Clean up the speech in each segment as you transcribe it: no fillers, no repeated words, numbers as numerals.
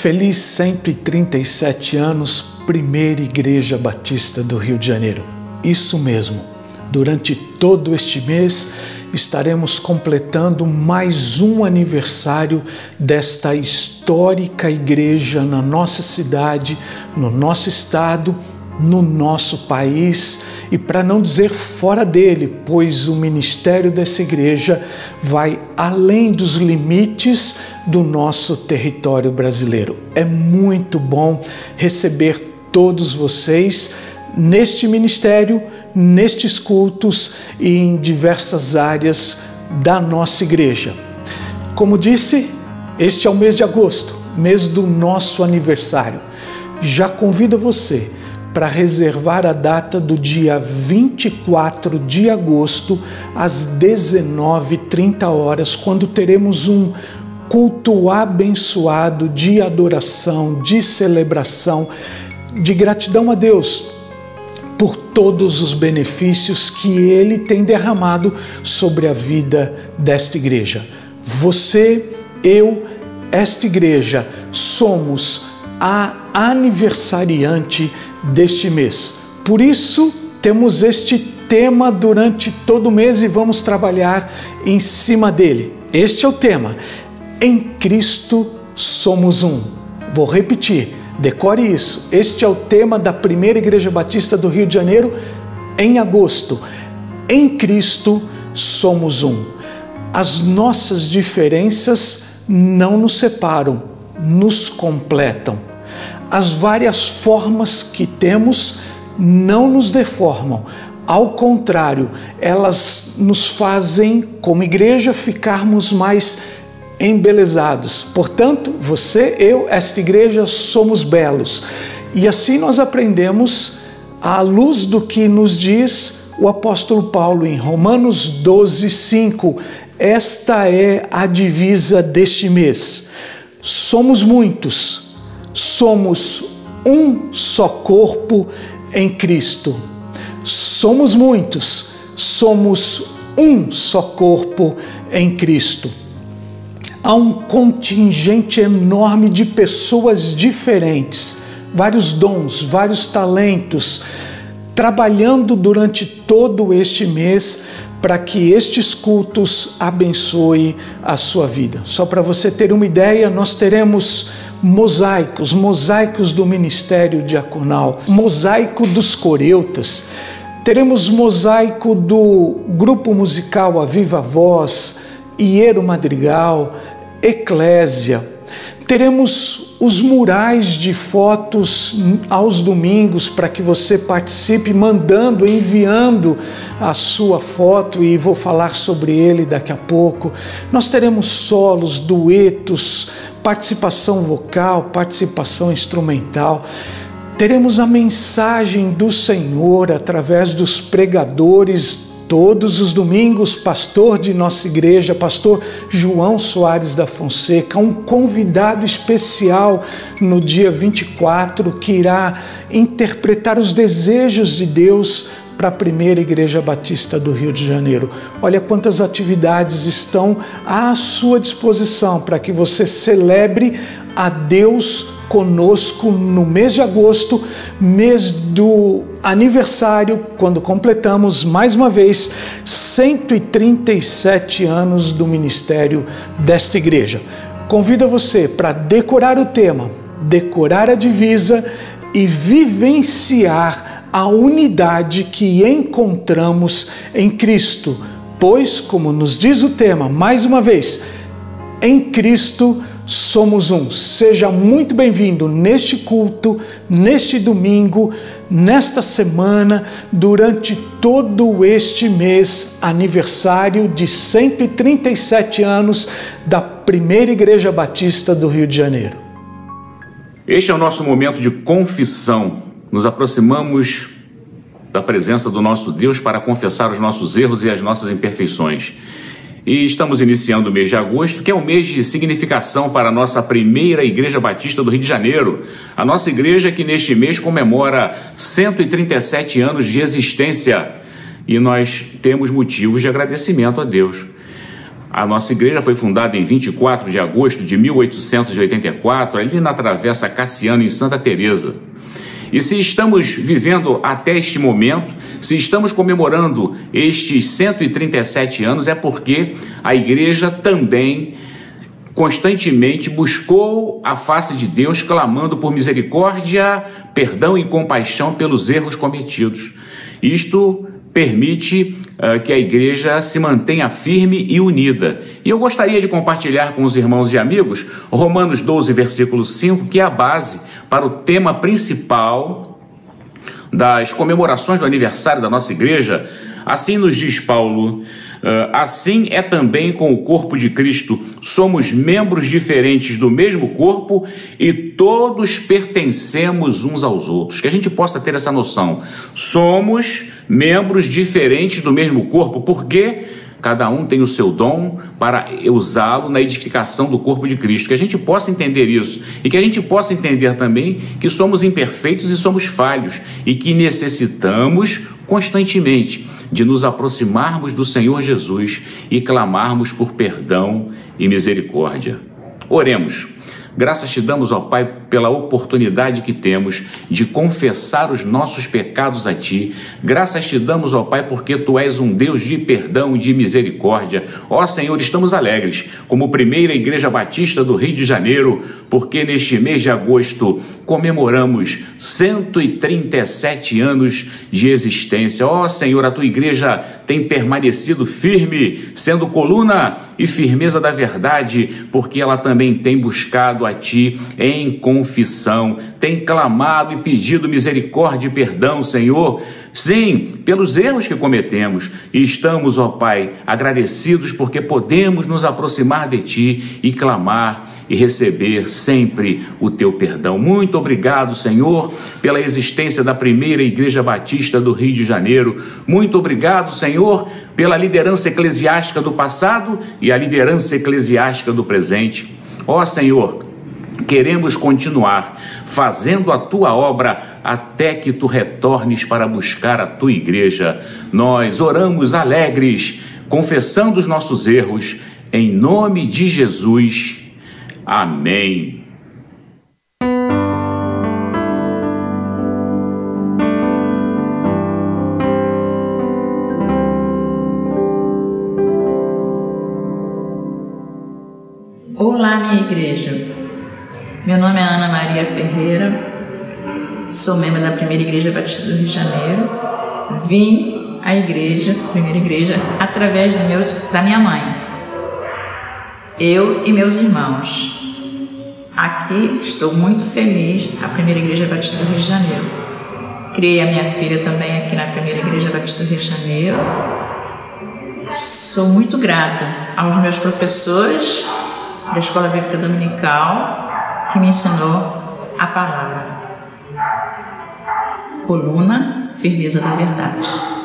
Feliz 137 anos, Primeira Igreja Batista do Rio de Janeiro. Isso mesmo, durante todo este mês estaremos completando mais um aniversário desta histórica igreja na nossa cidade, no nosso estado, no nosso país e, para não dizer fora dele, pois o ministério dessa igreja vai além dos limites do nosso território brasileiro. É muito bom receber todos vocês neste ministério, nestes cultos e em diversas áreas da nossa igreja. Como disse, este é o mês de agosto, mês do nosso aniversário. Já convido você para reservar a data do dia 24 de agosto, às 19h30, quando teremos um culto abençoado de adoração, de celebração, de gratidão a Deus por todos os benefícios que Ele tem derramado sobre a vida desta igreja. Você, eu, esta igreja, somos a aniversariante deste mês. Por isso, temos este tema durante todo o mês e vamos trabalhar em cima dele. Este é o tema: em Cristo somos um. Vou repetir, decore isso. Este é o tema da Primeira Igreja Batista do Rio de Janeiro em agosto. Em Cristo somos um. As nossas diferenças não nos separam, nos completam. As várias formas que temos não nos deformam. Ao contrário, elas nos fazem, como igreja, ficarmos mais embelezados. Portanto, você, eu, esta igreja, somos belos. E assim nós aprendemos à luz do que nos diz o apóstolo Paulo em Romanos 12:5. Esta é a divisa deste mês. Somos muitos, somos um só corpo em Cristo. Somos muitos, somos um só corpo em Cristo. Há um contingente enorme de pessoas diferentes, vários dons, vários talentos, trabalhando durante todo este mês para que estes cultos abençoem a sua vida. Só para você ter uma ideia, nós teremos mosaicos do ministério diaconal, mosaico dos coreutas, teremos mosaico do grupo musical A Viva Voz, Iero Madrigal, Eclésia. Teremos os murais de fotos aos domingos para que você participe, mandando, enviando a sua foto, e vou falar sobre ele daqui a pouco. Nós teremos solos, duetos, participação vocal, participação instrumental. Teremos a mensagem do Senhor através dos pregadores. Todos os domingos, pastor de nossa igreja, pastor João Soares da Fonseca, um convidado especial no dia 24, que irá interpretar os desejos de Deus para a Primeira Igreja Batista do Rio de Janeiro. Olha quantas atividades estão à sua disposição para que você celebre a Deus conosco no mês de agosto, mês do aniversário, quando completamos mais uma vez 137 anos do ministério desta igreja. Convido você para decorar o tema, decorar a divisa e vivenciar a unidade que encontramos em Cristo, pois, como nos diz o tema, mais uma vez, em Cristo somos um. Seja muito bem-vindo neste culto, neste domingo, nesta semana, durante todo este mês, aniversário de 137 anos da Primeira Igreja Batista do Rio de Janeiro. Este é o nosso momento de confissão. Nos aproximamos da presença do nosso Deus para confessar os nossos erros e as nossas imperfeições. E estamos iniciando o mês de agosto, que é um mês de significação para a nossa Primeira Igreja Batista do Rio de Janeiro. A nossa igreja que neste mês comemora 137 anos de existência. E nós temos motivos de agradecimento a Deus. A nossa igreja foi fundada em 24 de agosto de 1884, ali na Travessa Cassiano, em Santa Teresa. E se estamos vivendo até este momento, se estamos comemorando estes 137 anos, é porque a igreja também constantemente buscou a face de Deus, clamando por misericórdia, perdão e compaixão pelos erros cometidos. Isto permite que a igreja se mantenha firme e unida. E eu gostaria de compartilhar com os irmãos e amigos Romanos 12, versículo 5, que é a base para o tema principal das comemorações do aniversário da nossa igreja. Assim nos diz Paulo: assim é também com o corpo de Cristo. Somos membros diferentes do mesmo corpo e todos pertencemos uns aos outros. Que a gente possa ter essa noção. Somos membros diferentes do mesmo corpo, porque cada um tem o seu dom para usá-lo na edificação do corpo de Cristo. Que a gente possa entender isso e que a gente possa entender também que somos imperfeitos e somos falhos e que necessitamos constantemente de nos aproximarmos do Senhor Jesus e clamarmos por perdão e misericórdia. Oremos. Graças te damos, ó Pai, pela oportunidade que temos de confessar os nossos pecados a Ti. Graças te damos, ó Pai, porque Tu és um Deus de perdão e de misericórdia. Ó Senhor, estamos alegres, como primeira Igreja Batista do Rio de Janeiro, porque neste mês de agosto comemoramos 137 anos de existência. Ó Senhor, a Tua Igreja tem permanecido firme, sendo coluna e firmeza da verdade, porque ela também tem buscado a Ti em confissão, tem clamado e pedido misericórdia e perdão, Senhor, sim, pelos erros que cometemos, e estamos, ó Pai, agradecidos porque podemos nos aproximar de Ti e clamar e receber sempre o Teu perdão. Muito obrigado, Senhor, pela existência da primeira Igreja Batista do Rio de Janeiro. Muito obrigado, Senhor, pela liderança eclesiástica do passado e a liderança eclesiástica do presente. Ó Senhor, queremos continuar fazendo a Tua obra até que Tu retornes para buscar a Tua igreja. Nós oramos alegres, confessando os nossos erros, em nome de Jesus. Amém. Olá, minha igreja. Meu nome é Ana Maria Ferreira, sou membro da primeira Igreja Batista do Rio de Janeiro. Vim à igreja, primeira igreja, através da minha mãe. Eu e meus irmãos. Aqui estou muito feliz na primeira Igreja Batista do Rio de Janeiro. Criei a minha filha também aqui na primeira Igreja Batista do Rio de Janeiro. Sou muito grata aos meus professores da Escola Bíblica Dominical, que me ensinou a palavra. Coluna, firmeza da verdade.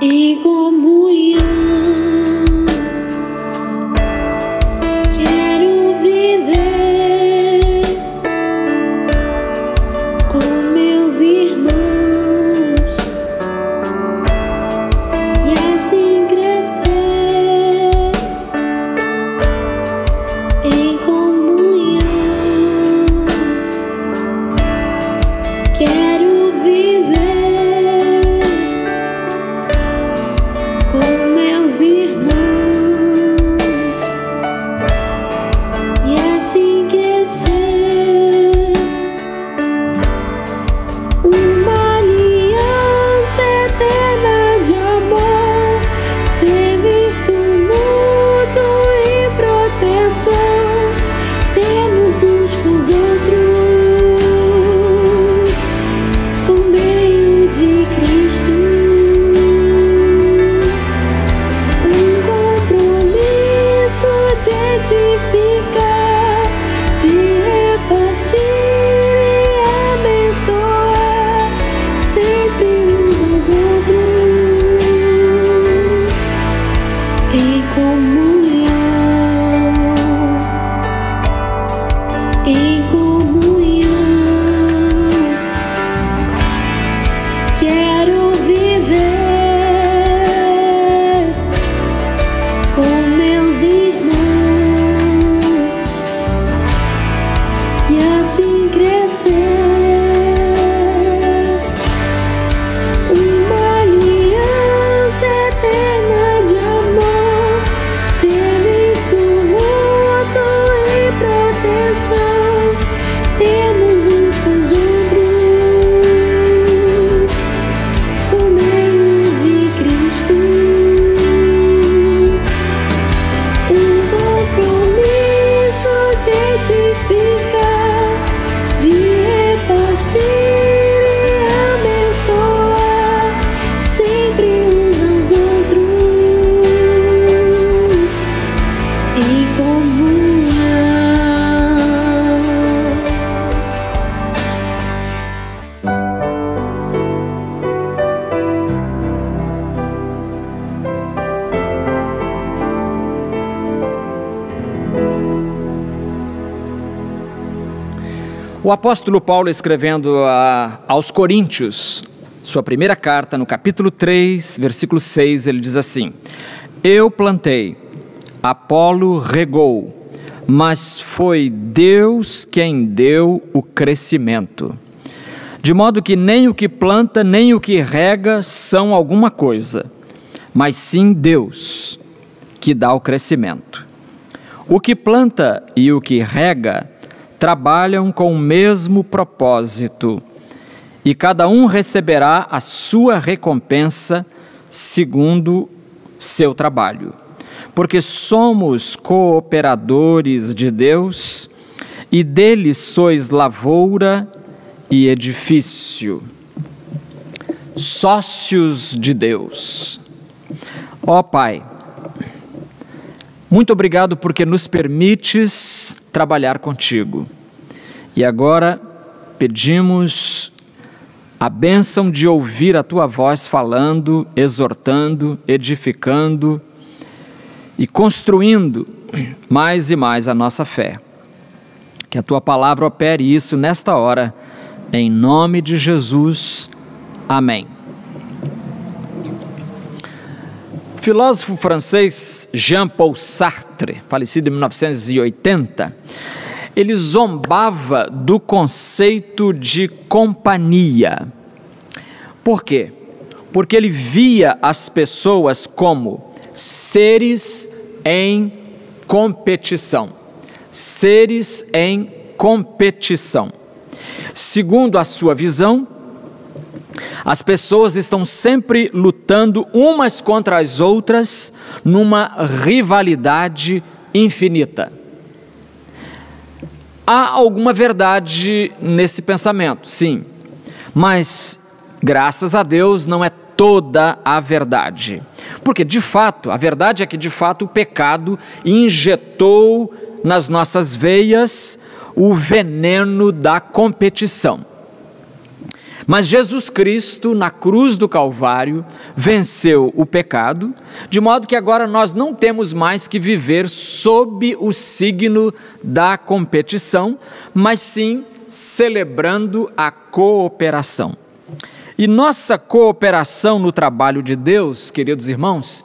E comunhão, quero viver O apóstolo Paulo, escrevendo aos Coríntios, sua primeira carta, no capítulo 3, versículo 6, ele diz assim: eu plantei, Apolo regou, mas foi Deus quem deu o crescimento. De modo que nem o que planta, nem o que rega são alguma coisa, mas sim Deus que dá o crescimento. O que planta e o que rega trabalham com o mesmo propósito, e cada um receberá a sua recompensa segundo seu trabalho. Porque somos cooperadores de Deus, e dele sois lavoura e edifício, sócios de Deus. Ó Pai, muito obrigado porque nos permites trabalhar contigo. E agora pedimos a bênção de ouvir a tua voz falando, exortando, edificando e construindo mais e mais a nossa fé. Que a tua palavra opere isso nesta hora, em nome de Jesus. Amém. O filósofo francês Jean-Paul Sartre, falecido em 1980, ele zombava do conceito de companhia. Por quê? Porque ele via as pessoas como seres em competição. Seres em competição. Segundo a sua visão, as pessoas estão sempre lutando umas contra as outras numa rivalidade infinita. Há alguma verdade nesse pensamento, sim, mas graças a Deus não é toda a verdade. Porque de fato, a verdade é que de fato o pecado injetou nas nossas veias o veneno da competição. Mas Jesus Cristo, na cruz do Calvário, venceu o pecado, de modo que agora nós não temos mais que viver sob o signo da competição, mas sim celebrando a cooperação. E nossa cooperação no trabalho de Deus, queridos irmãos,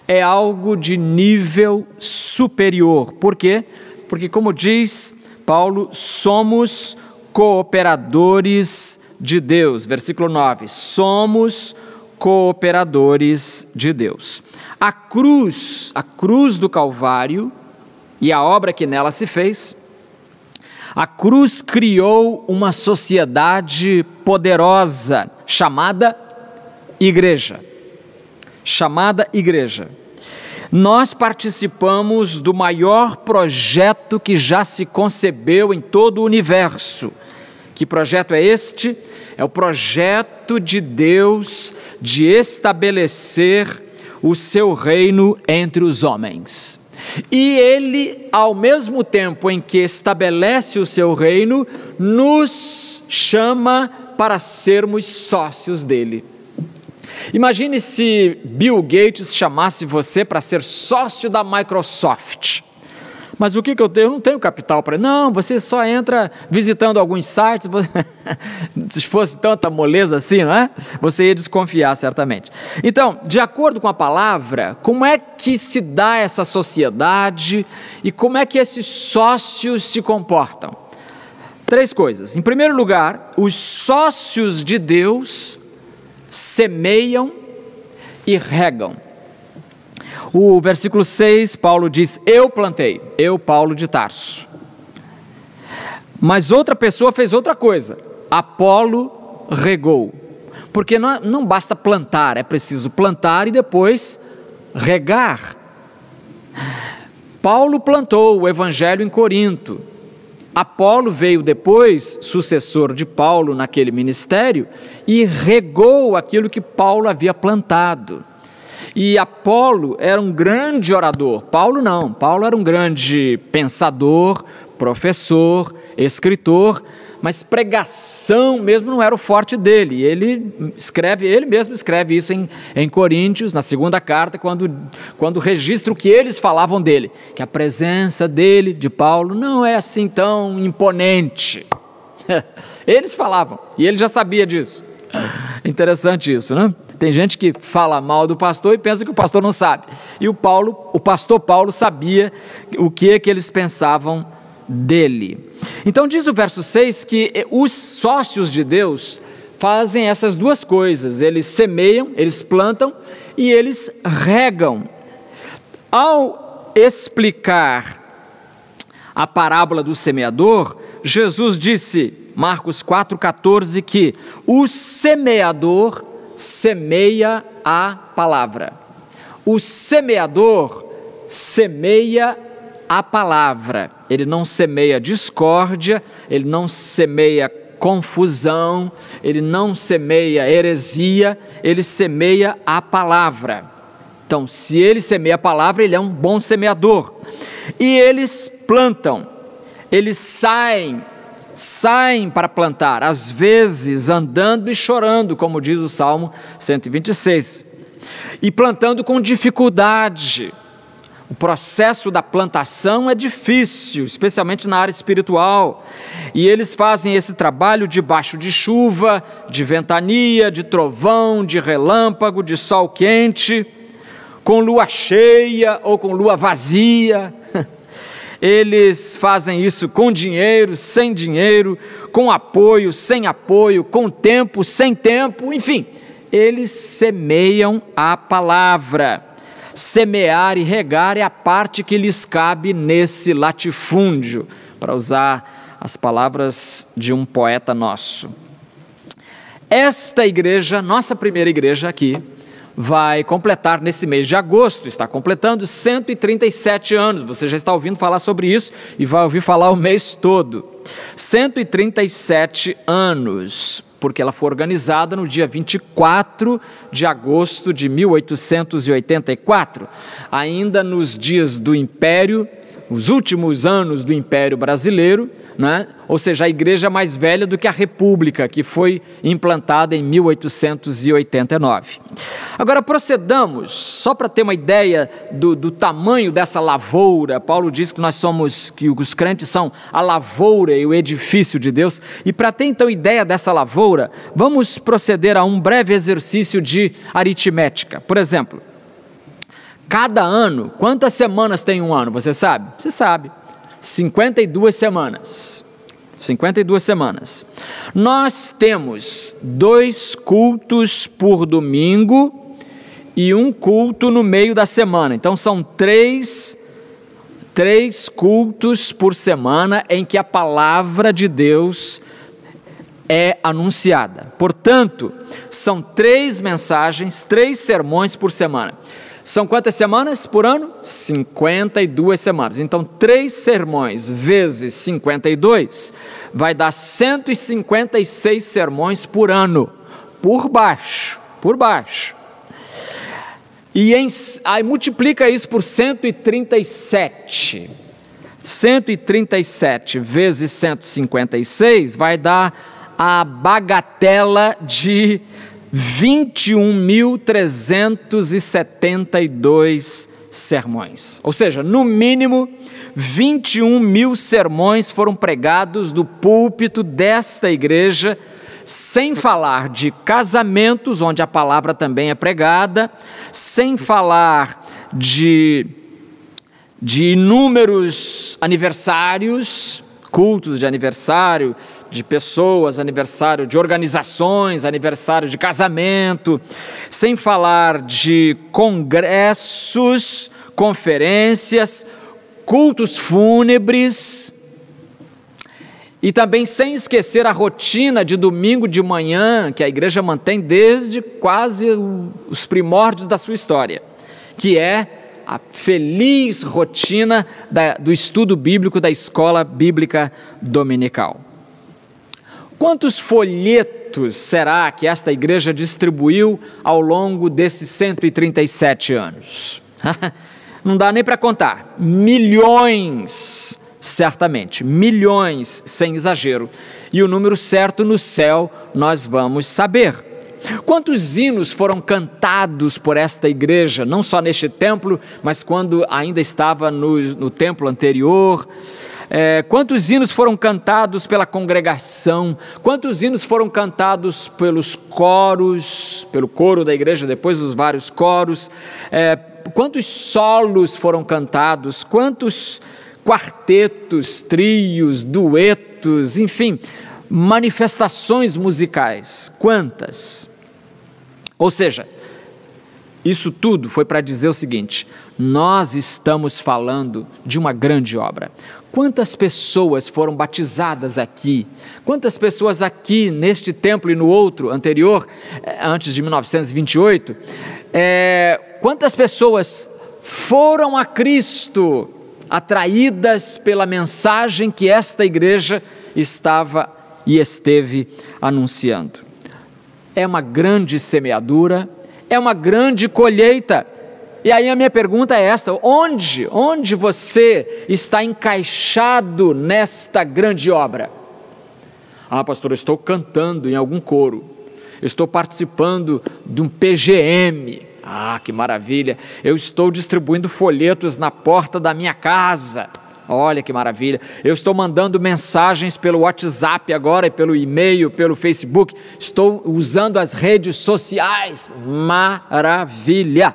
é algo de nível superior. Por quê? Porque, como diz Paulo, somos cooperadores de Deus. Versículo 9, somos cooperadores de Deus. A cruz do Calvário e a obra que nela se fez, a cruz criou uma sociedade poderosa chamada igreja. Chamada igreja. Nós participamos do maior projeto que já se concebeu em todo o universo. Que projeto é este? É o projeto de Deus de estabelecer o seu reino entre os homens. E Ele, ao mesmo tempo em que estabelece o seu reino, nos chama para sermos sócios dele. Imagine se Bill Gates chamasse você para ser sócio da Microsoft. Mas o que eu tenho? Eu não tenho capital para... Não, você só entra visitando alguns sites. Se fosse tanta moleza assim, não é? Você ia desconfiar certamente. Então, de acordo com a palavra, como é que se dá essa sociedade e como é que esses sócios se comportam? 3 coisas. Em primeiro lugar, os sócios de Deus semeiam e regam. O versículo 6, Paulo diz, eu plantei, eu, Paulo de Tarso. Mas outra pessoa fez outra coisa, Apolo regou. Porque não basta plantar, é preciso plantar e depois regar. Paulo plantou o evangelho em Corinto. Apolo veio depois, sucessor de Paulo naquele ministério, e regou aquilo que Paulo havia plantado. E Apolo era um grande orador, Paulo não, Paulo era um grande pensador, professor, escritor, mas pregação mesmo não era o forte dele. Ele mesmo escreve isso em Coríntios, na segunda carta, quando registra o que eles falavam dele, que a presença dele, de Paulo, não é assim tão imponente. Eles falavam, e ele já sabia disso. Interessante isso, né? Tem gente que fala mal do pastor e pensa que o pastor não sabe. E o pastor Paulo sabia o que eles pensavam dele. Então diz o verso 6 que os sócios de Deus fazem essas duas coisas. Eles semeiam, eles plantam e eles regam. Ao explicar a parábola do semeador, Jesus disse, Marcos 4,14, que o semeador semeia a palavra. O semeador semeia a palavra. Ele não semeia discórdia, ele não semeia confusão, ele não semeia heresia, ele semeia a palavra. Então, se ele semeia a palavra, ele é um bom semeador. E eles plantam, eles saem para plantar, às vezes andando e chorando, como diz o Salmo 126, e plantando com dificuldade. O processo da plantação é difícil, especialmente na área espiritual, e eles fazem esse trabalho debaixo de chuva, de ventania, de trovão, de relâmpago, de sol quente, com lua cheia ou com lua vazia. Eles fazem isso com dinheiro, sem dinheiro, com apoio, sem apoio, com tempo, sem tempo, enfim, eles semeiam a palavra. Semear e regar é a parte que lhes cabe nesse latifúndio, para usar as palavras de um poeta nosso. Esta igreja, nossa primeira igreja aqui, vai completar nesse mês de agosto, está completando 137 anos, você já está ouvindo falar sobre isso e vai ouvir falar o mês todo. 137 anos, porque ela foi organizada no dia 24 de agosto de 1884, ainda nos dias do Império, os últimos anos do Império Brasileiro, né? Ou seja, a igreja mais velha do que a República, que foi implantada em 1889. Agora procedamos, só para ter uma ideia do tamanho dessa lavoura. Paulo diz que que os crentes são a lavoura e o edifício de Deus, e para ter então ideia dessa lavoura, vamos proceder a um breve exercício de aritmética. Por exemplo, cada ano, quantas semanas tem um ano, você sabe? Você sabe, 52 semanas. 52 semanas. Nós temos 2 cultos por domingo e um culto no meio da semana. Então são 3 cultos por semana em que a palavra de Deus é anunciada. Portanto, são 3 mensagens, 3 sermões por semana. São quantas semanas por ano? 52 semanas. Então, 3 sermões vezes 52 vai dar 156 sermões por ano, por baixo. E aí multiplica isso por 137. 137 vezes 156 vai dar a bagatela de 21.372 sermões, ou seja, no mínimo 21.000 sermões foram pregados do púlpito desta igreja, sem falar de casamentos, onde a palavra também é pregada, sem falar de inúmeros aniversários, cultos de aniversário, de pessoas, aniversário de organizações, aniversário de casamento, sem falar de congressos, conferências, cultos fúnebres, e também sem esquecer a rotina de domingo de manhã, que a igreja mantém desde quase os primórdios da sua história, que é a feliz rotina do estudo bíblico da escola bíblica dominical. Quantos folhetos será que esta igreja distribuiu ao longo desses 137 anos? Não dá nem para contar. Milhões, certamente. Milhões, sem exagero. E o número certo no céu nós vamos saber. Quantos hinos foram cantados por esta igreja, não só neste templo, mas quando ainda estava no templo anterior? Quantos hinos foram cantados pela congregação? Quantos hinos foram cantados pelos coros, pelo coro da igreja, depois dos vários coros? Quantos solos foram cantados? Quantos quartetos, trios, duetos, enfim, manifestações musicais? Quantas? Ou seja, isso tudo foi para dizer o seguinte: nós estamos falando de uma grande obra. Quantas pessoas foram batizadas aqui? Quantas pessoas aqui neste templo e no outro anterior, antes de 1928, quantas pessoas foram a Cristo atraídas pela mensagem que esta igreja estava e esteve anunciando? É uma grande semeadura, é uma grande colheita. E aí a minha pergunta é esta: onde você está encaixado nesta grande obra? Ah, pastor, eu estou cantando em algum coro, eu estou participando de um PGM, ah, que maravilha, eu estou distribuindo folhetos na porta da minha casa, olha que maravilha, eu estou mandando mensagens pelo WhatsApp agora, e pelo e-mail, pelo Facebook, estou usando as redes sociais, maravilha.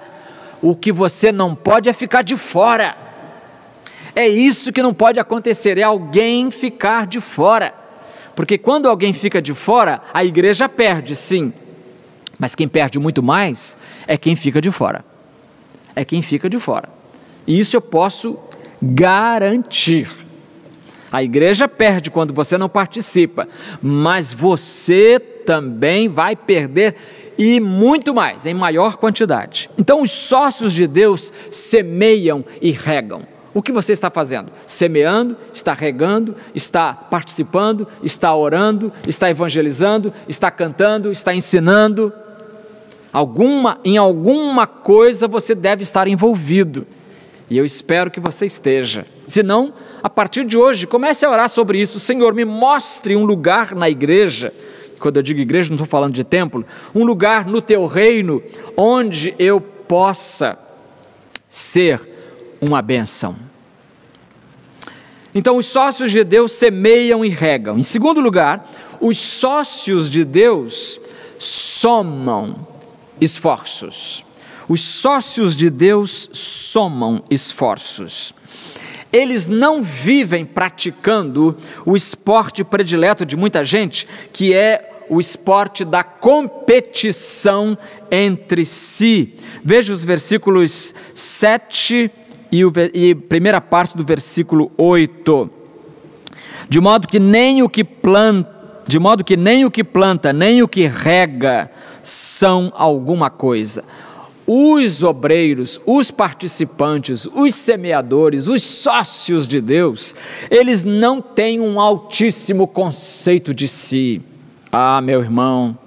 O que você não pode é ficar de fora. É isso que não pode acontecer, é alguém ficar de fora. Porque quando alguém fica de fora, a igreja perde, sim. Mas quem perde muito mais é quem fica de fora. É quem fica de fora. E isso eu posso garantir. A igreja perde quando você não participa, mas você também vai perder, e muito mais, em maior quantidade. Então os sócios de Deus semeiam e regam. O que você está fazendo? Semeando, está regando, está participando, está orando, está evangelizando, está cantando, está ensinando. Em alguma coisa você deve estar envolvido. E eu espero que você esteja. Se não, a partir de hoje, comece a orar sobre isso. Senhor, me mostre um lugar na igreja. Quando eu digo igreja, não estou falando de templo. Um lugar no teu reino onde eu possa ser uma bênção. Então, os sócios de Deus semeiam e regam. Em segundo lugar, os sócios de Deus somam esforços. Os sócios de Deus somam esforços. Eles não vivem praticando o esporte predileto de muita gente, que é o esporte da competição entre si. Veja os versículos 7 e primeira parte do versículo 8. De modo que nem o que planta, nem o que rega são alguma coisa. Os obreiros, os participantes, os semeadores, os sócios de Deus, eles não têm um altíssimo conceito de si. Ah, meu irmão,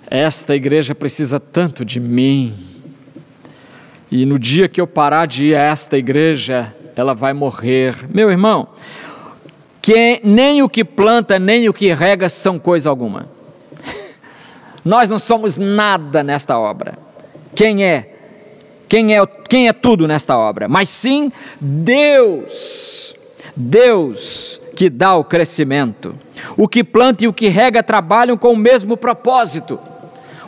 esta igreja precisa tanto de mim, e no dia que eu parar de ir a esta igreja, ela vai morrer. Meu irmão, nem o que planta, nem o que rega são coisa alguma. Nós não somos nada nesta obra. Quem é tudo nesta obra? Mas sim Deus que dá o crescimento. O que planta e o que rega trabalham com o mesmo propósito.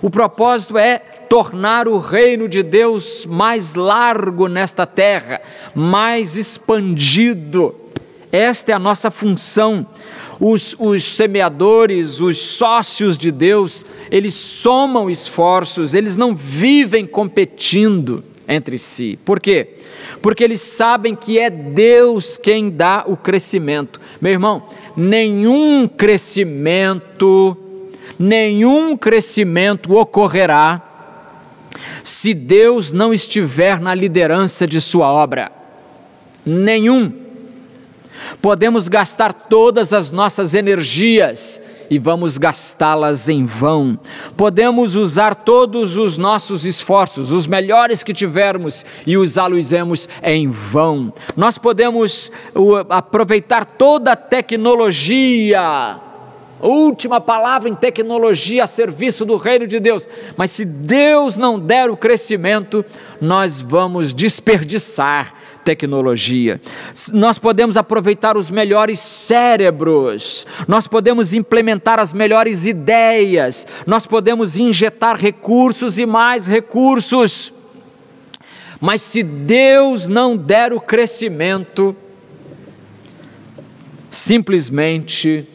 O propósito é tornar o reino de Deus mais largo nesta terra, mais expandido. Esta é a nossa função. Os semeadores, os sócios de Deus, eles somam esforços, eles não vivem competindo entre si. Por quê? Porque eles sabem que é Deus quem dá o crescimento. Meu irmão, nenhum crescimento ocorrerá se Deus não estiver na liderança de sua obra. Nenhum. Podemos gastar todas as nossas energias e vamos gastá-las em vão. Podemos usar todos os nossos esforços, os melhores que tivermos, e usá-los em vão. Nós podemos aproveitar toda a tecnologia última palavra em tecnologia a serviço do reino de Deus. Mas se Deus não der o crescimento, nós vamos desperdiçar tecnologia. Nós podemos aproveitar os melhores cérebros, nós podemos implementar as melhores ideias, nós podemos injetar recursos e mais recursos. Mas se Deus não der o crescimento, simplesmente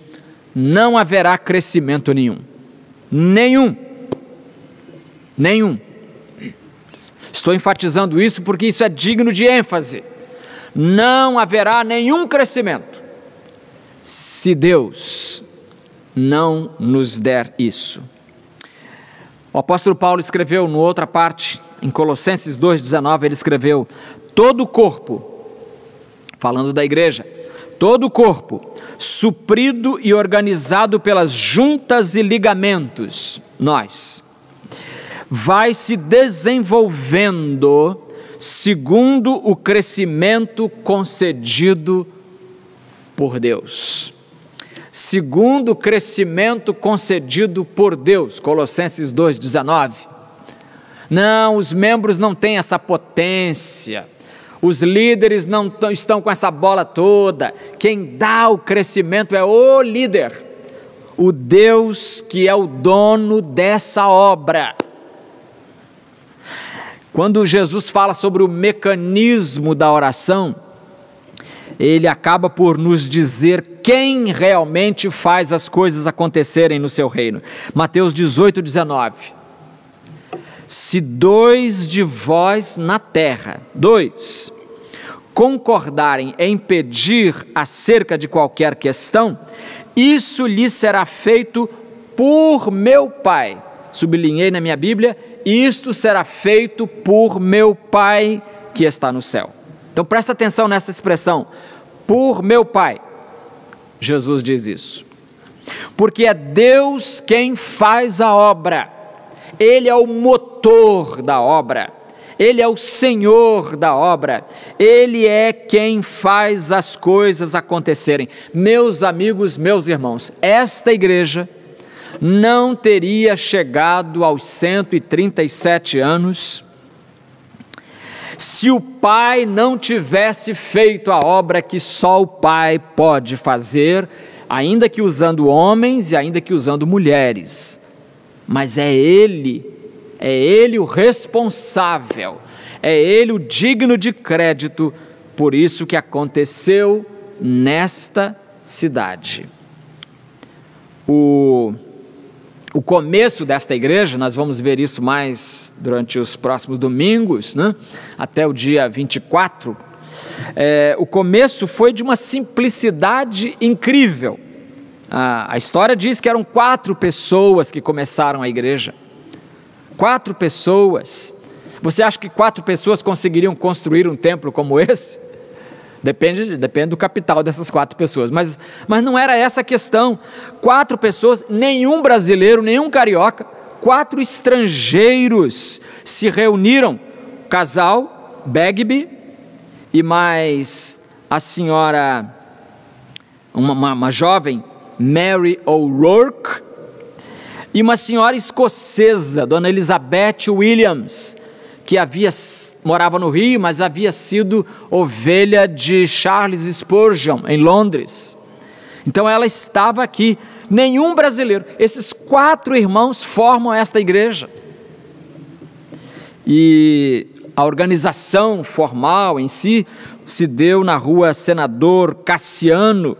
não haverá crescimento nenhum. Nenhum. Estou enfatizando isso porque isso é digno de ênfase. Não haverá nenhum crescimento se Deus não nos der isso. O apóstolo Paulo escreveu, em outra parte, em Colossenses 2,19, ele escreveu: todo o corpo, falando da igreja, todo o corpo, suprido e organizado pelas juntas e ligamentos, nós, vai se desenvolvendo segundo o crescimento concedido por Deus. Segundo o crescimento concedido por Deus, Colossenses 2,19. Não, os membros não têm essa potência, os líderes não estão com essa bola toda. Quem dá o crescimento é o líder, o Deus que é o dono dessa obra. Quando Jesus fala sobre o mecanismo da oração, ele acaba por nos dizer quem realmente faz as coisas acontecerem no seu reino. Mateus 18,19. Se 2 de vós na terra, 2, concordarem em pedir acerca de qualquer questão, isso lhe será feito por meu Pai. Sublinhei na minha Bíblia, isto será feito por meu Pai que está no céu. Então presta atenção nessa expressão, por meu Pai. Jesus diz isso, porque é Deus quem faz a obra, Ele é o motor da obra, Ele é o Senhor da obra, Ele é quem faz as coisas acontecerem. Meus amigos, meus irmãos, esta igreja não teria chegado aos 137 anos se o Pai não tivesse feito a obra que só o Pai pode fazer, ainda que usando homens e ainda que usando mulheres. Mas é Ele o responsável, é Ele o digno de crédito por isso que aconteceu nesta cidade. O começo desta igreja, nós vamos ver isso mais durante os próximos domingos, né? Até o dia 24, o começo foi de uma simplicidade incrível. A história diz que eram 4 pessoas que começaram a igreja, 4 pessoas. Você acha que 4 pessoas conseguiriam construir um templo como esse? Depende do capital dessas 4 pessoas, mas não era essa a questão. 4 pessoas, nenhum brasileiro, nenhum carioca, 4 estrangeiros se reuniram, casal Bagby e mais a senhora, uma jovem, Mary O'Rourke, e uma senhora escocesa, dona Elizabeth Williams, que morava no Rio, mas havia sido ovelha de Charles Spurgeon, em Londres. Então ela estava aqui, nenhum brasileiro. Esses 4 irmãos formam esta igreja. E a organização formal em si se deu na rua Senador Cassiano,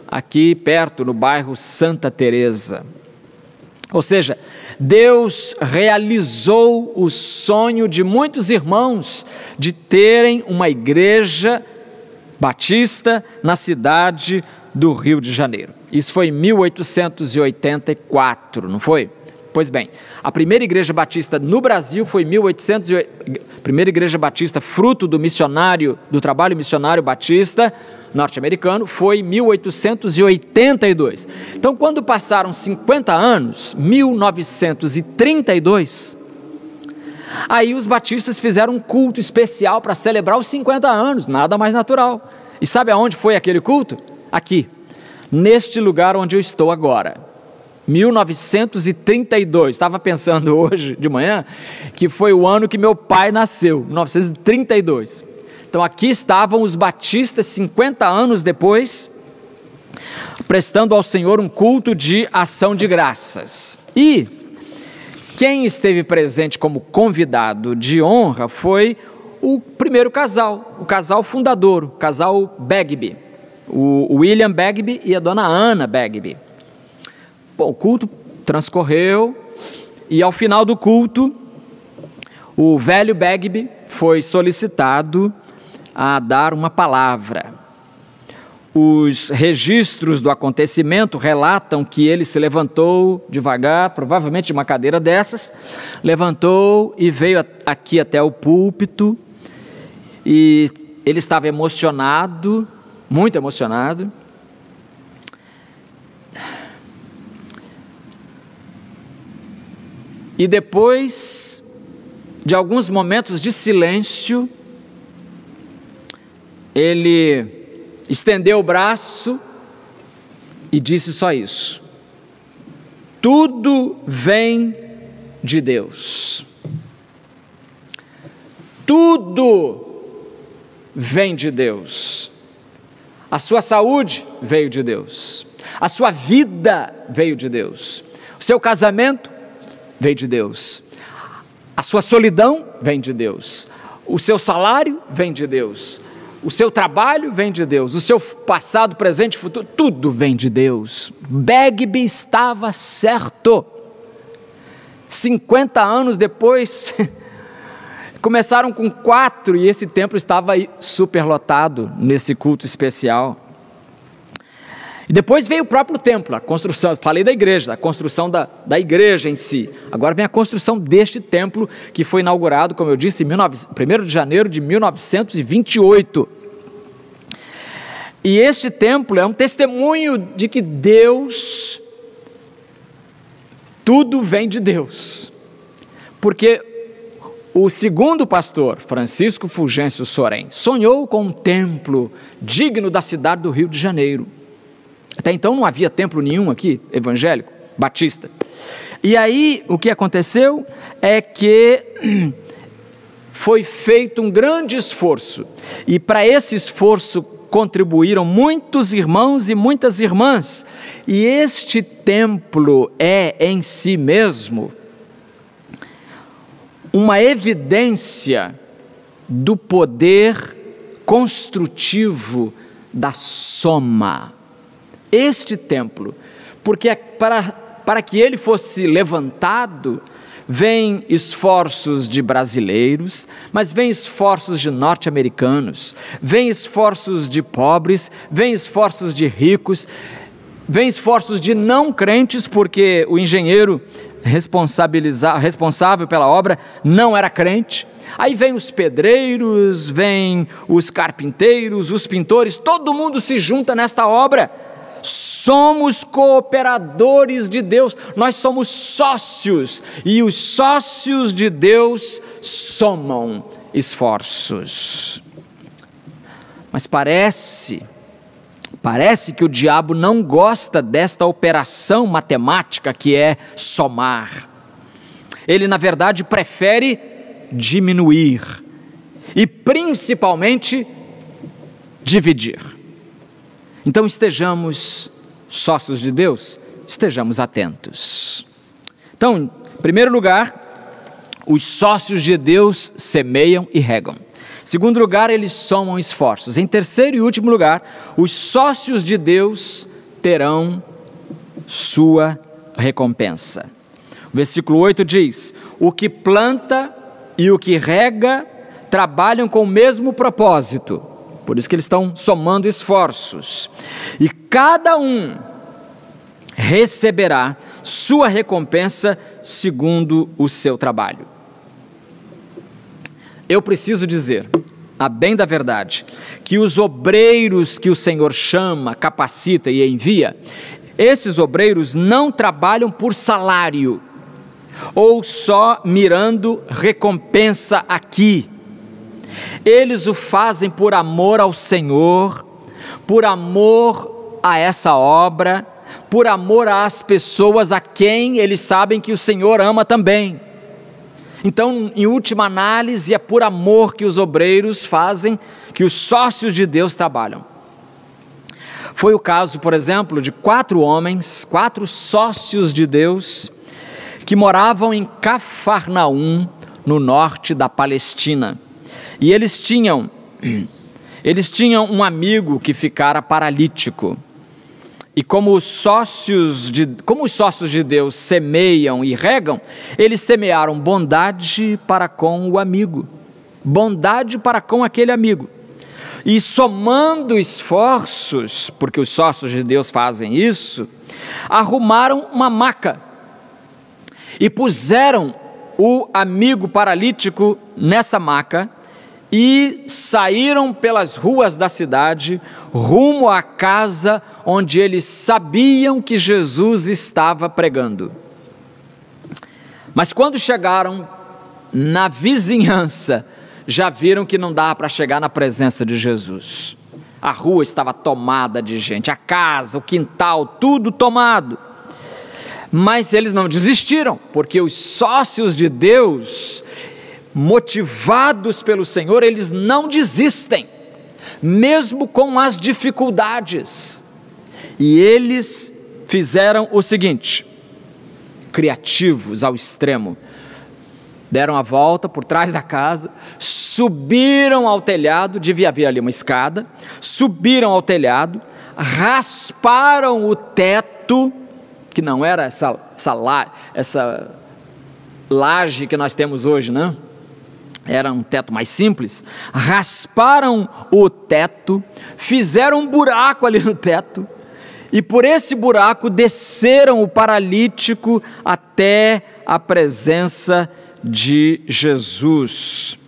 aqui perto, no bairro Santa Teresa. Ou seja, Deus realizou o sonho de muitos irmãos de terem uma igreja batista na cidade do Rio de Janeiro. Isso foi em 1884, não foi? Pois bem, a primeira igreja batista no Brasil foi primeira igreja batista fruto do trabalho missionário batista norte-americano, foi em 1882. Então, quando passaram 50 anos, 1932, aí os batistas fizeram um culto especial para celebrar os 50 anos, nada mais natural. E sabe aonde foi aquele culto? Aqui, neste lugar onde eu estou agora. 1932. Estava pensando hoje de manhã que foi o ano que meu pai nasceu, 1932. Então aqui estavam os batistas 50 anos depois, prestando ao Senhor um culto de ação de graças. E quem esteve presente como convidado de honra foi o primeiro casal, o casal fundador, o casal Bagby, o William Bagby e a dona Anna Bagby. Bom, o culto transcorreu e ao final do culto, o velho Bagby foi solicitado a dar uma palavra. Os registros do acontecimento relatam que ele se levantou devagar, provavelmente de uma cadeira dessas, levantou e veio aqui até o púlpito, e ele estava emocionado, muito emocionado. E depois de alguns momentos de silêncio, ele estendeu o braço e disse só isso: tudo vem de Deus. Tudo vem de Deus. A sua saúde veio de Deus. A sua vida veio de Deus. O seu casamento veio de Deus. A sua solidão vem de Deus. O seu salário vem de Deus. O seu trabalho vem de Deus. O seu passado, presente e futuro, tudo vem de Deus. Bagby estava certo. 50 anos depois, começaram com 4 e esse templo estava aí superlotado nesse culto especial. E depois veio o próprio templo, a construção, falei da igreja, a construção da igreja em si. Agora vem a construção deste templo, que foi inaugurado, como eu disse, em 1º de janeiro de 1928. E este templo é um testemunho de que Deus, tudo vem de Deus. Porque o segundo pastor, Francisco Fulgêncio Sorém, sonhou com um templo digno da cidade do Rio de Janeiro. Até então não havia templo nenhum aqui, evangélico, batista. E aí o que aconteceu é que foi feito um grande esforço. E para esse esforço contribuíram muitos irmãos e muitas irmãs. E este templo é em si mesmo uma evidência do poder construtivo da soma. Este templo, porque para que ele fosse levantado, vem esforços de brasileiros, mas vem esforços de norte-americanos, vem esforços de pobres, vem esforços de ricos, vem esforços de não crentes, porque o engenheiro responsável pela obra não era crente. Aí vem os pedreiros, vem os carpinteiros, os pintores, todo mundo se junta nesta obra. Somos cooperadores de Deus, nós somos sócios, e os sócios de Deus somam esforços. Mas parece que o diabo não gosta desta operação matemática que é somar. Ele, na verdade, prefere diminuir e principalmente dividir. Então estejamos sócios de Deus, estejamos atentos. Então, em primeiro lugar, os sócios de Deus semeiam e regam. Em segundo lugar, eles somam esforços. Em terceiro e último lugar, os sócios de Deus terão sua recompensa. O versículo 8 diz: o que planta e o que rega trabalham com o mesmo propósito. Por isso que eles estão somando esforços. E cada um receberá sua recompensa segundo o seu trabalho. Eu preciso dizer, a bem da verdade, que os obreiros que o Senhor chama, capacita e envia, esses obreiros não trabalham por salário, ou só mirando recompensa aqui. Eles o fazem por amor ao Senhor, por amor a essa obra, por amor às pessoas a quem eles sabem que o Senhor ama também. Então, em última análise, é por amor que os obreiros fazem, que os sócios de Deus trabalham. Foi o caso, por exemplo, de 4 homens, 4 sócios de Deus, que moravam em Cafarnaum, no norte da Palestina. E eles tinham um amigo que ficara paralítico. E como os sócios de Deus semeiam e regam, eles semearam bondade para com o amigo, bondade para com aquele amigo. E somando esforços, porque os sócios de Deus fazem isso, arrumaram uma maca e puseram o amigo paralítico nessa maca e saíram pelas ruas da cidade, rumo à casa onde eles sabiam que Jesus estava pregando. Mas quando chegaram na vizinhança, já viram que não dava para chegar na presença de Jesus. A rua estava tomada de gente, a casa, o quintal, tudo tomado. Mas eles não desistiram, porque os sócios de Deus, motivados pelo Senhor, eles não desistem, mesmo com as dificuldades. E eles fizeram o seguinte, criativos ao extremo, deram a volta por trás da casa, subiram ao telhado, devia haver ali uma escada, subiram ao telhado, rasparam o teto, que não era essa laje que nós temos hoje, né? Era um teto mais simples, rasparam o teto, fizeram um buraco ali no teto, e por esse buraco desceram o paralítico até a presença de Jesus.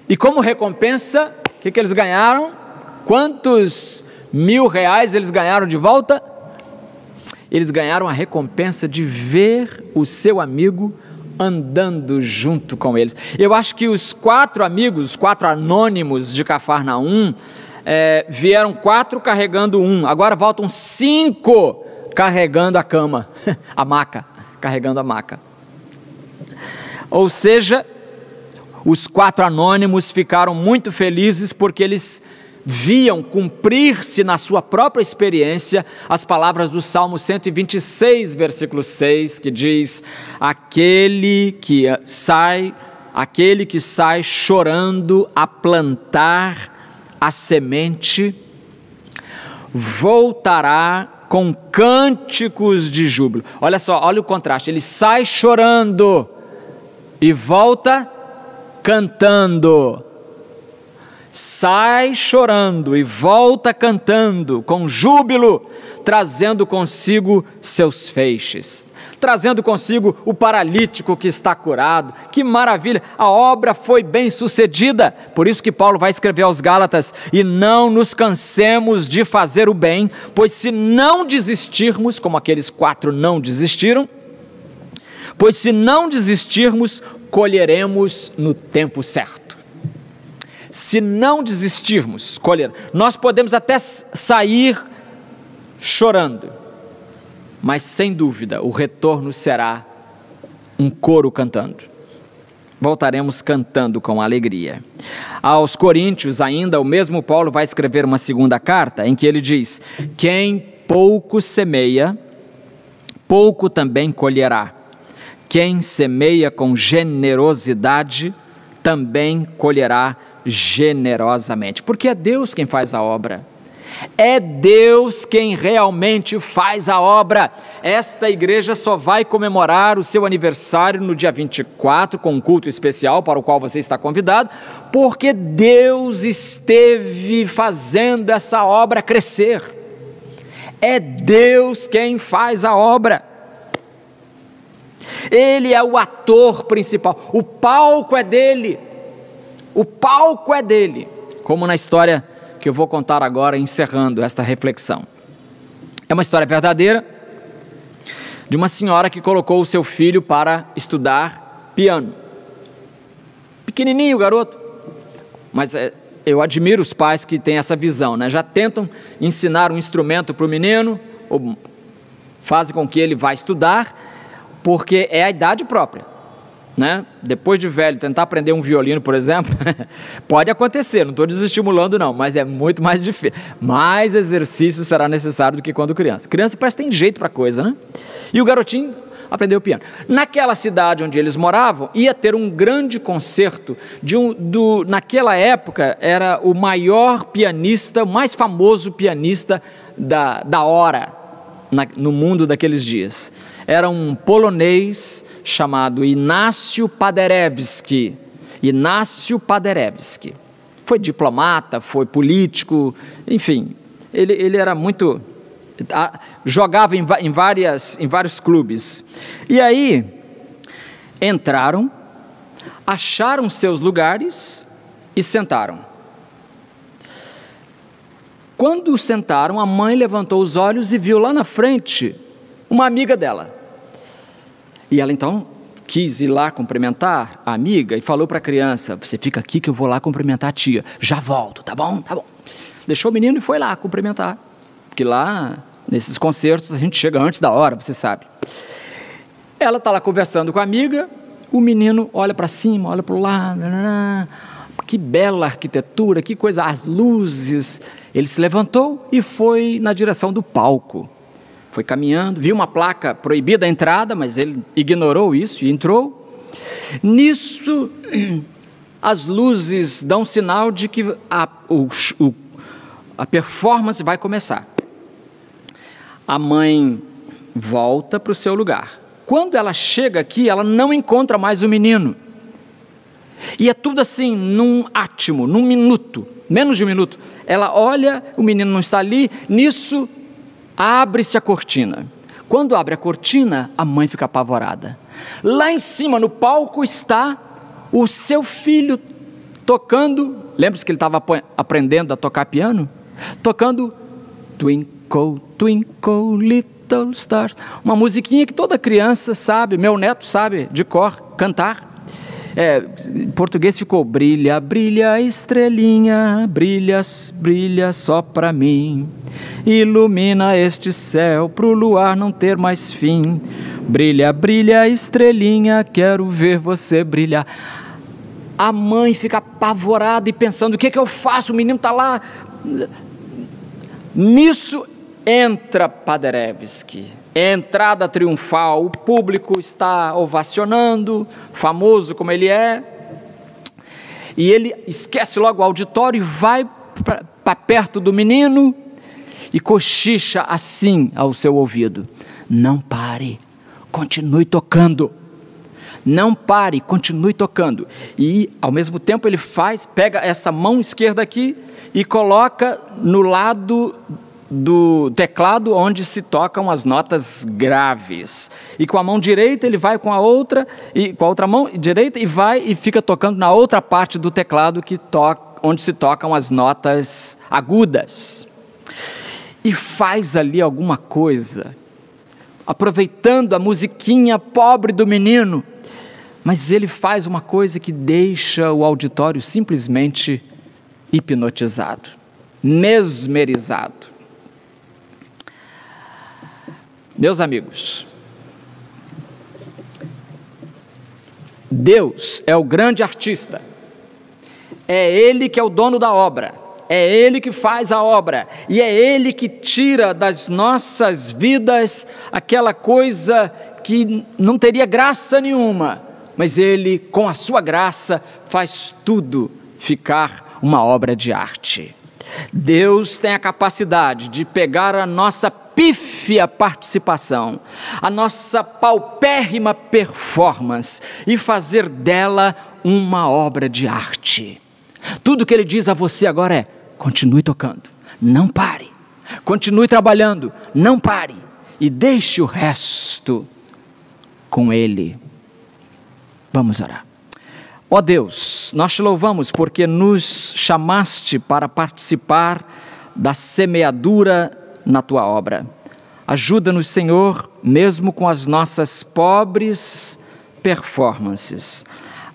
E como recompensa, o que eles ganharam? Quantos R$1.000 eles ganharam de volta? Eles ganharam a recompensa de ver o seu amigo andando junto com eles. Eu acho que os 4 amigos, os 4 anônimos de Cafarnaum, vieram 4 carregando um, agora voltam 5 carregando a cama, a maca, carregando a maca. Ou seja, os 4 anônimos ficaram muito felizes porque eles viam cumprir-se na sua própria experiência as palavras do Salmo 126, versículo 6, que diz: aquele que sai chorando a plantar a semente, voltará com cânticos de júbilo. Olha só, olha o contraste, ele sai chorando e volta cantando. Sai chorando e volta cantando com júbilo, trazendo consigo seus feixes, trazendo consigo o paralítico que está curado. Que maravilha, a obra foi bem sucedida. Por isso que Paulo vai escrever aos Gálatas: e não nos cansemos de fazer o bem, pois se não desistirmos, como aqueles 4 não desistiram, pois se não desistirmos, colheremos no tempo certo. Se não desistirmos, colher. Nós podemos até sair chorando, mas sem dúvida o retorno será um coro cantando. Voltaremos cantando com alegria. Aos Coríntios ainda, o mesmo Paulo vai escrever uma segunda carta, em que ele diz: quem pouco semeia, pouco também colherá. Quem semeia com generosidade, também colherá generosamente, porque é Deus quem faz a obra, é Deus quem realmente faz a obra. Esta igreja só vai comemorar o seu aniversário no dia 24, com um culto especial para o qual você está convidado, porque Deus esteve fazendo essa obra crescer, é Deus quem faz a obra. Ele é o ator principal, o palco é dele. O palco é dele, como na história que eu vou contar agora, encerrando esta reflexão. É uma história verdadeira de uma senhora que colocou o seu filho para estudar piano. Pequenininho o garoto, mas eu admiro os pais que têm essa visão, né? Já tentam ensinar um instrumento para o menino, ou fazem com que ele vá estudar, porque é a idade própria, né? Depois de velho, tentar aprender um violino, por exemplo, pode acontecer, não estou desestimulando não, mas é muito mais difícil. Mais exercício será necessário do que quando criança. Criança parece que tem jeito para coisa, né? E o garotinho aprendeu piano. Naquela cidade onde eles moravam, ia ter um grande concerto, naquela época era o maior pianista, o mais famoso pianista da hora no mundo daqueles dias. Era um polonês chamado Inácio Paderewski. Inácio Paderewski. Foi diplomata, foi político, enfim, ele era muito... jogava em vários clubes. E aí entraram, acharam seus lugares e sentaram. Quando sentaram, a mãe levantou os olhos e viu lá na frente uma amiga dela. E ela então quis ir lá cumprimentar a amiga e falou para a criança: você fica aqui que eu vou lá cumprimentar a tia, já volto, tá bom? Tá bom. Deixou o menino e foi lá cumprimentar, porque lá nesses concertos a gente chega antes da hora, você sabe. Ela está lá conversando com a amiga, o menino olha para cima, olha para o lado, que bela arquitetura, que coisa, as luzes. Ele se levantou e foi na direção do palco. Foi caminhando, viu uma placa proibida a entrada, mas ele ignorou isso e entrou. Nisso, as luzes dão sinal de que a performance vai começar. A mãe volta para o seu lugar. Quando ela chega aqui, ela não encontra mais o menino. E é tudo assim, num átimo, num minuto, menos de um minuto. Ela olha, o menino não está ali, nisso abre-se a cortina. Quando abre a cortina, a mãe fica apavorada. Lá em cima, no palco, está o seu filho tocando, lembra-se que ele estava aprendendo a tocar piano? Tocando Twinkle, Twinkle, Little Stars, uma musiquinha que toda criança sabe, meu neto sabe de cor, cantar. Em português ficou: brilha, brilha estrelinha, brilha, brilha só pra mim, ilumina este céu pro luar não ter mais fim, brilha, brilha estrelinha, quero ver você brilhar. A mãe fica apavorada e pensando: o que é que eu faço? O menino está lá. Nisso entra Paderewski, entrada triunfal, o público está ovacionando, famoso como ele é, e ele esquece logo o auditório e vai para perto do menino e cochicha assim ao seu ouvido: não pare, continue tocando, não pare, continue tocando. E ao mesmo tempo ele pega essa mão esquerda aqui e coloca no lado do teclado onde se tocam as notas graves, e com a mão direita ele vai com a outra mão direita e vai e fica tocando na outra parte do teclado onde se tocam as notas agudas, e faz ali alguma coisa, aproveitando a musiquinha pobre do menino, mas ele faz uma coisa que deixa o auditório simplesmente hipnotizado, mesmerizado. Meus amigos, Deus é o grande artista, é Ele que é o dono da obra, é Ele que faz a obra, e é Ele que tira das nossas vidas aquela coisa que não teria graça nenhuma, mas Ele, com a sua graça, faz tudo ficar uma obra de arte. Deus tem a capacidade de pegar a nossa pífia participação, a nossa paupérrima performance e fazer dela uma obra de arte. Tudo que Ele diz a você agora é: continue tocando, não pare, continue trabalhando, não pare, e deixe o resto com Ele. Vamos orar. Ó Deus, nós te louvamos porque nos chamaste para participar da semeadura na tua obra. Ajuda-nos, Senhor, mesmo com as nossas pobres performances,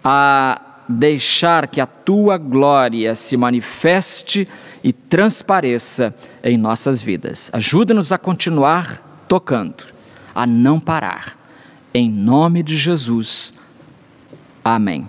a deixar que a Tua glória se manifeste e transpareça em nossas vidas. Ajuda-nos a continuar tocando, a não parar. Em nome de Jesus. Amém.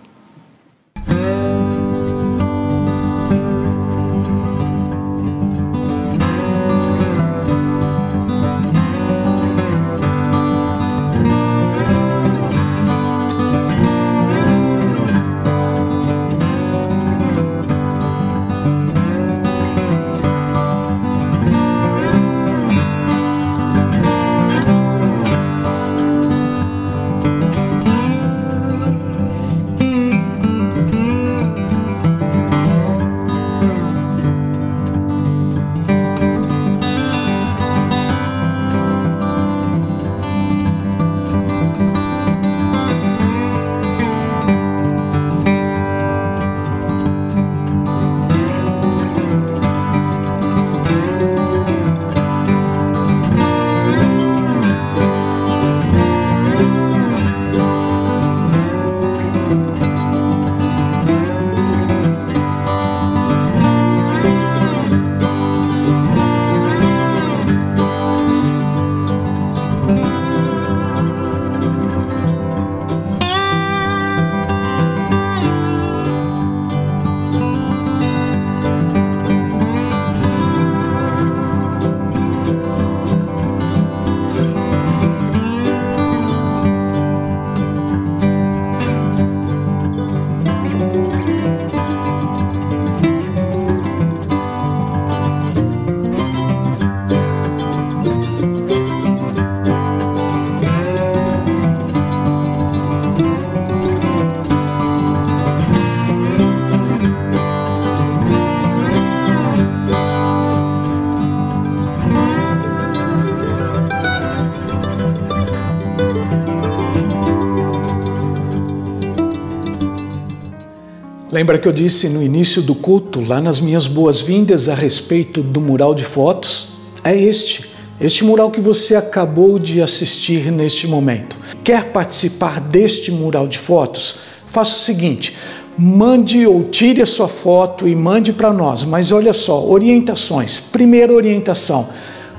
Lembra que eu disse no início do culto, lá nas minhas boas-vindas, a respeito do mural de fotos? É este mural que você acabou de assistir neste momento. Quer participar deste mural de fotos? Faça o seguinte, mande ou tire a sua foto e mande para nós. Mas olha só, orientações. Primeira orientação,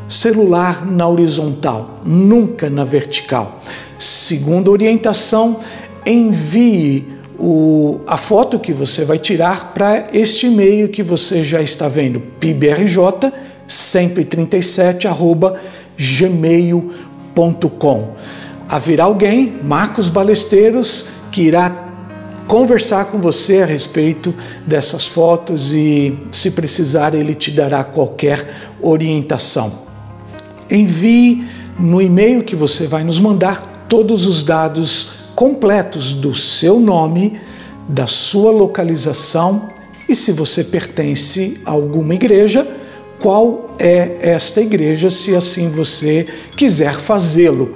celular na horizontal, nunca na vertical. Segunda orientação, envie a foto que você vai tirar para este e-mail que você já está vendo, pibrj137@gmail.com. Haverá alguém, Marcos Balesteiros, que irá conversar com você a respeito dessas fotos e, se precisar, ele te dará qualquer orientação. Envie no e-mail que você vai nos mandar todos os dados completos do seu nome, da sua localização e, se você pertence a alguma igreja, qual é esta igreja, se assim você quiser fazê-lo.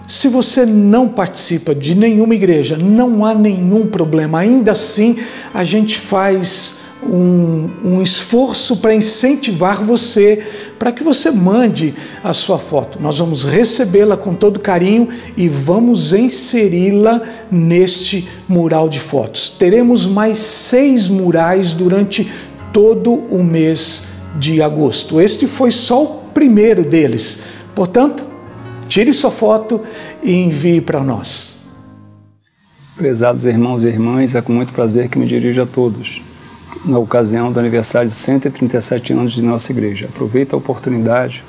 Se você não participa de nenhuma igreja, não há nenhum problema. Ainda assim, a gente faz um esforço para incentivar você, para que você mande a sua foto. Nós vamos recebê-la com todo carinho e vamos inseri-la neste mural de fotos. Teremos mais 6 murais durante todo o mês de agosto. Este foi só o primeiro deles. Portanto, tire sua foto e envie para nós. Prezados irmãos e irmãs, é com muito prazer que me dirijo a todos na ocasião do aniversário de 137 anos de nossa igreja. Aproveito a oportunidade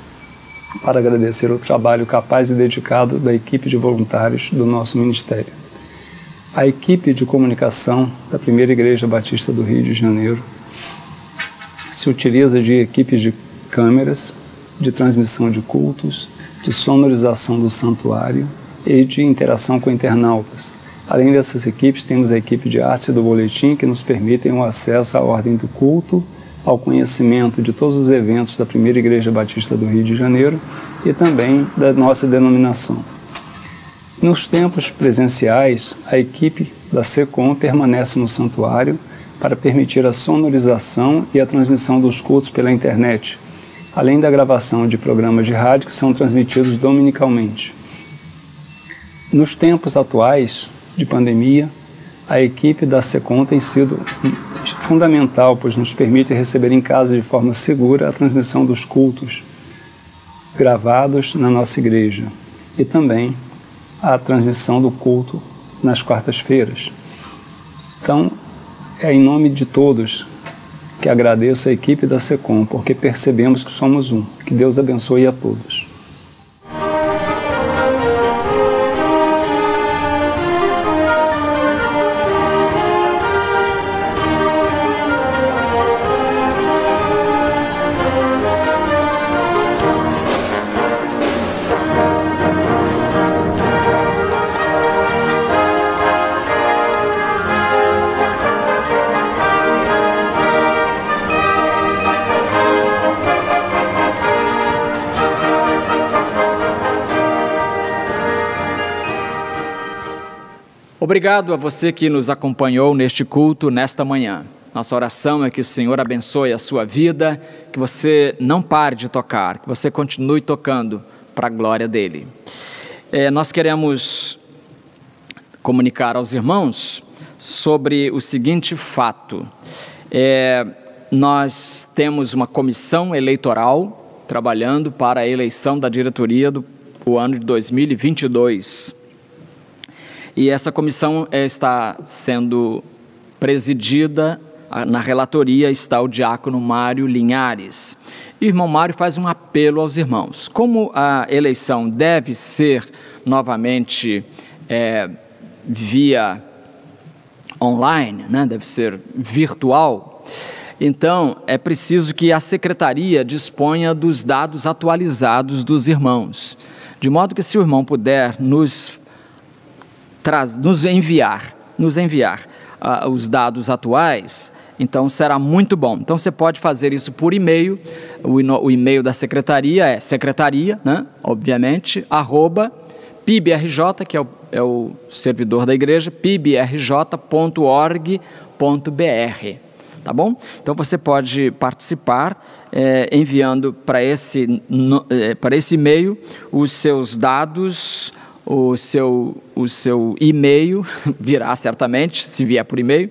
para agradecer o trabalho capaz e dedicado da equipe de voluntários do nosso ministério. A equipe de comunicação da Primeira Igreja Batista do Rio de Janeiro se utiliza de equipes de câmeras, de transmissão de cultos, de sonorização do santuário e de interação com internautas. Além dessas equipes, temos a equipe de arte do boletim, que nos permitem o acesso à ordem do culto, ao conhecimento de todos os eventos da Primeira Igreja Batista do Rio de Janeiro e também da nossa denominação. Nos tempos presenciais, a equipe da SECOM permanece no santuário para permitir a sonorização e a transmissão dos cultos pela internet, além da gravação de programas de rádio que são transmitidos dominicalmente. Nos tempos atuais de pandemia, A equipe da SECOM tem sido fundamental, pois nos permite receber em casa de forma segura a transmissão dos cultos gravados na nossa igreja e também a transmissão do culto nas quartas-feiras. Então, é em nome de todos que agradeço a equipe da SECOM, porque percebemos que somos um. Que Deus abençoe a todos. Obrigado a você que nos acompanhou neste culto, nesta manhã. Nossa oração é que o Senhor abençoe a sua vida, que você não pare de tocar, que você continue tocando para a glória dEle. Nós queremos comunicar aos irmãos sobre o seguinte fato. Nós temos uma comissão eleitoral trabalhando para a eleição da diretoria do ano de 2022. E essa comissão está sendo presidida, na relatoria está o diácono Mário Linhares. E o irmão Mário faz um apelo aos irmãos. Como a eleição deve ser novamente via online, né? Deve ser virtual, então é preciso que a secretaria disponha dos dados atualizados dos irmãos, de modo que se o irmão puder nos enviar os dados atuais, então será muito bom. Então você pode fazer isso por e-mail. O e-mail da secretaria é secretaria, né, obviamente, @pibrj, que é o servidor da igreja, pibrj.org.br, tá bom? Então você pode participar enviando para esse e-mail os seus dados. O seu e-mail virá certamente, se vier por e-mail,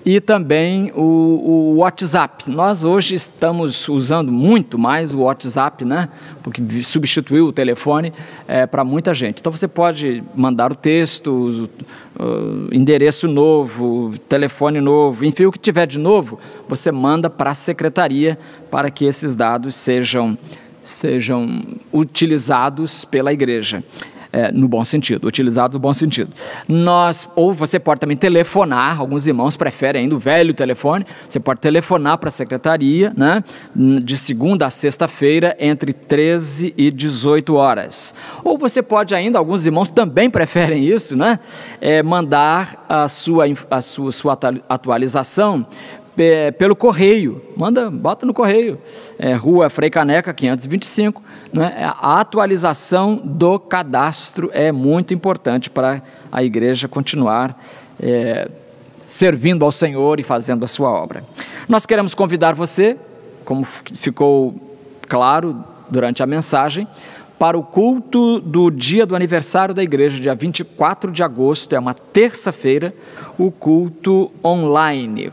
e também o WhatsApp. Nós hoje estamos usando muito mais o WhatsApp, né? Porque substituiu o telefone para muita gente. Então você pode mandar o texto, o endereço novo, telefone novo, enfim, o que tiver de novo, você manda para a secretaria para que esses dados sejam utilizados pela igreja. No bom sentido, utilizados no bom sentido. Ou você pode também telefonar, alguns irmãos preferem ainda o velho telefone, você pode telefonar para a secretaria, né, de segunda a sexta-feira, entre 13 e 18 horas. Ou você pode ainda, alguns irmãos também preferem isso, né, mandar a sua atualização pelo correio, bota no correio, Rua Frei Caneca 525, né? A atualização do cadastro é muito importante para a igreja continuar servindo ao Senhor e fazendo a sua obra. Nós queremos convidar você, como ficou claro durante a mensagem, para o culto do dia do aniversário da igreja, dia 24 de agosto, é uma terça-feira, o culto online.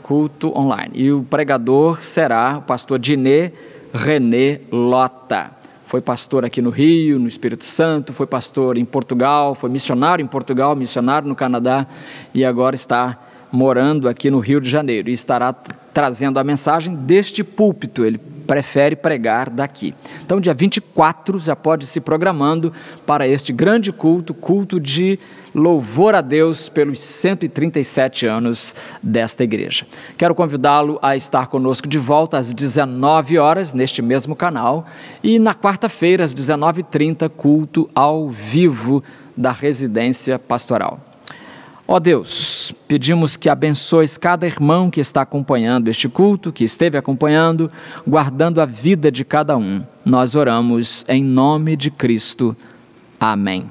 E o pregador será o pastor Diné René Lota. Foi pastor aqui no Rio, no Espírito Santo, foi pastor em Portugal, foi missionário em Portugal, missionário no Canadá e agora está morando aqui no Rio de Janeiro e estará trazendo a mensagem deste púlpito. Ele prefere pregar daqui. Então, dia 24, já pode ir se programando para este grande culto de louvor a Deus pelos 137 anos desta igreja. Quero convidá-lo a estar conosco de volta às 19 horas, neste mesmo canal, e na quarta-feira, às 19h30, culto ao vivo da residência pastoral. Ó Deus, pedimos que abençoes cada irmão que está acompanhando este culto, que esteve acompanhando, guardando a vida de cada um. Nós oramos em nome de Cristo. Amém.